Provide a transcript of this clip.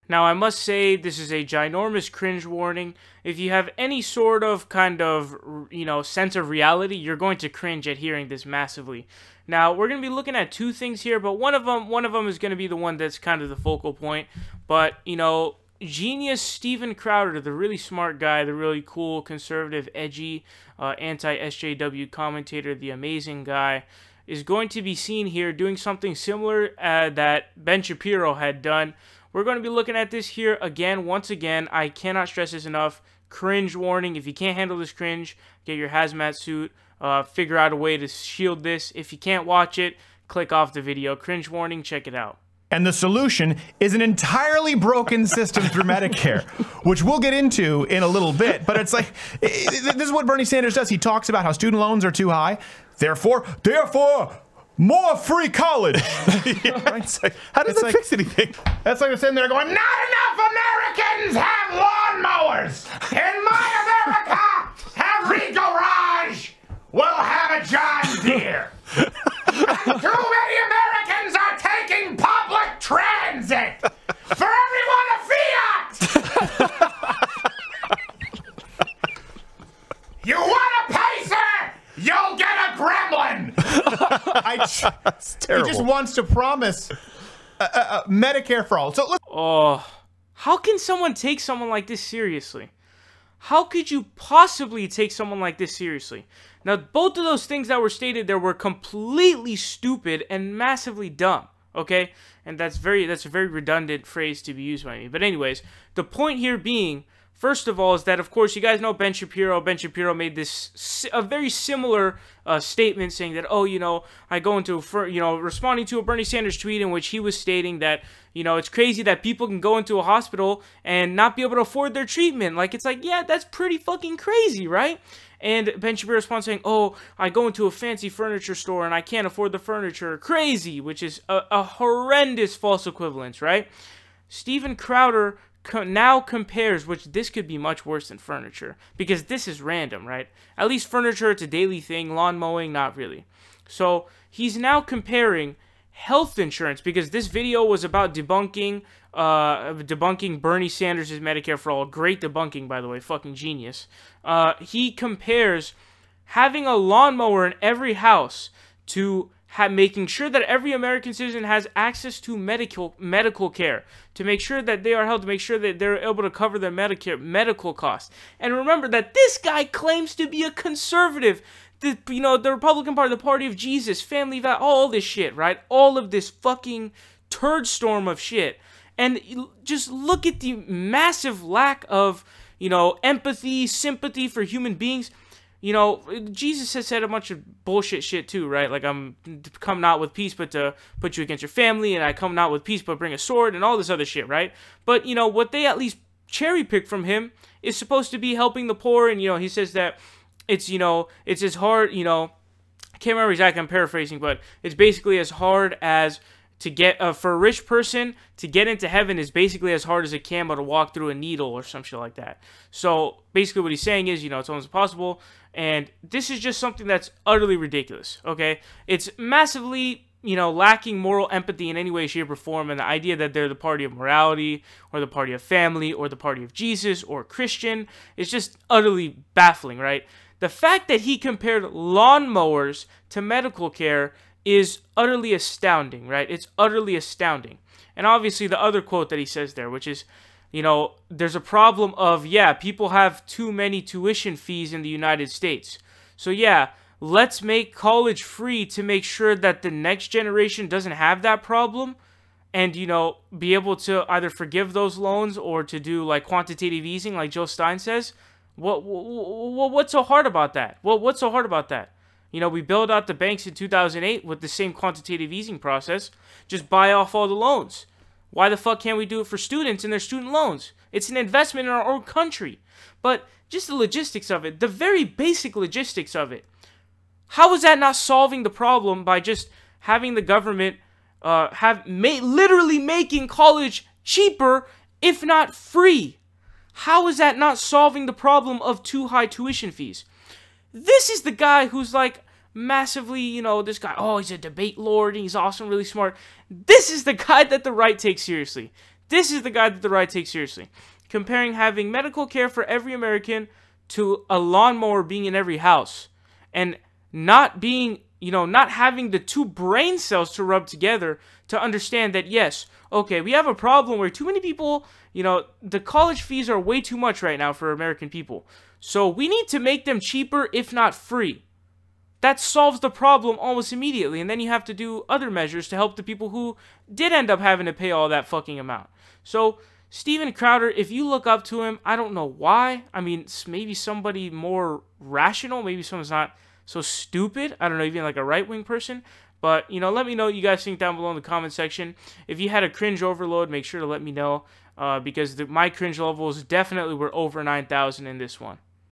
Now, I must say, this is a ginormous cringe warning. If you have any sort of kind of, sense of reality, you're going to cringe at hearing this massively. Now, we're going to be looking at two things here, but one of them is going to be the one that's kind of the focal point. But, genius Steven Crowder, the really smart guy, the really cool, conservative, edgy, anti-SJW commentator, the amazing guy, is going to be seen here doing something similar that Ben Shapiro had done. We're going to be looking at this here again, once again. I cannot stress this enough. Cringe warning. If you can't handle this cringe, get your hazmat suit. Figure out a way to shield this. If you can't watch it, click off the video. Cringe warning. Check it out. And the solution is an entirely broken system through Medicare, which we'll get into in a little bit. But it's like, this is what Bernie Sanders does. He talks about how student loans are too high. Therefore, more free college. Right? Like, how does that fix anything? That's like they're sitting there going, not enough Americans have lawnmowers. In my America, every garage will have a John Deere. And too many Americans are taking public transit. For everyone a Fiat. You want a Pacer? You'll get a Gremlin. It's terrible. He just wants to promise Medicare for all. So look. How can someone take someone like this seriously? How could you possibly take someone like this seriously? Now, both of those things that were stated there were completely stupid and massively dumb, okay? And that's a very redundant phrase to be used by me. But anyways, the point here being, first of all, is that, of course, you guys know Ben Shapiro. Ben Shapiro made a very similar statement saying that, I go into, responding to a Bernie Sanders tweet in which he was stating that, it's crazy that people can go into a hospital and not be able to afford their treatment. Like, it's like, yeah, that's pretty fucking crazy, right? And Ben Shapiro responds saying, I go into a fancy furniture store and I can't afford the furniture. Crazy, which is a horrendous false equivalence, right? Steven Crowder now compares, which this could be much worse than furniture, because this is random, right? At least furniture, it's a daily thing. Lawn mowing, not really. So he's now comparing health insurance, because this video was about debunking Bernie Sanders' Medicare for All. Great debunking, by the way. Fucking genius. He compares having a lawnmower in every house to making sure that every American citizen has access to medical care, to make sure that they are healthy, to make sure that they're able to cover their medical costs. And remember that this guy claims to be a conservative, the Republican Party, the party of Jesus, family value, all this shit, right? All of this fucking turd storm of shit. And just look at the massive lack of, empathy, sympathy for human beings. Jesus has said a bunch of bullshit shit too, right? Like, I'm come not with peace, but to put you against your family, and I come not with peace, but bring a sword, and all this other shit, right? But, what they at least cherry pick from him is supposed to be helping the poor, and, he says that it's, it's as hard, I can't remember exactly, I'm paraphrasing, but it's basically as hard as to get, for a rich person, to get into heaven is basically as hard as a camel to walk through a needle or some shit like that. So, basically what he's saying is, it's almost impossible, and this is just something that's utterly ridiculous, okay? It's massively, lacking moral empathy in any way, shape, or form, and the idea that they're the party of morality, or the party of family, or the party of Jesus, or Christian, is just utterly baffling, right? The fact that he compared lawnmowers to medical care is utterly astounding, right? It's utterly astounding. And obviously the other quote that he says there, which is, there's a problem of, people have too many tuition fees in the United States. So let's make college free to make sure that the next generation doesn't have that problem, and, be able to either forgive those loans or to do, like, quantitative easing, like Joe Stein says. What's so hard about that? What's so hard about that? We bailed out the banks in 2008 with the same quantitative easing process. Just buy off all the loans. Why the fuck can't we do it for students and their student loans? It's an investment in our own country. But just the logistics of it, the very basic logistics of it. How is that not solving the problem by just having the government literally making college cheaper, if not free? How is that not solving the problem of too high tuition fees? This is the guy who's like massively, this guy, he's a debate lord, and he's awesome, really smart. This is the guy that the right takes seriously. This is the guy that the right takes seriously. Comparing having medical care for every American to a lawnmower being in every house. And not being, not having the two brain cells to rub together to understand that, yes, okay, we have a problem where too many people, the college fees are way too much right now for American people. So we need to make them cheaper, if not free. That solves the problem almost immediately. And then you have to do other measures to help the people who did end up having to pay all that fucking amount. So Steven Crowder, if you look up to him, I don't know why. I mean, maybe somebody more rational. Maybe someone's not so stupid. I don't know, even like a right-wing person. But, let me know what you guys think down below in the comment section. If you had a cringe overload, make sure to let me know. Because my cringe levels definitely were over 9,000 in this one.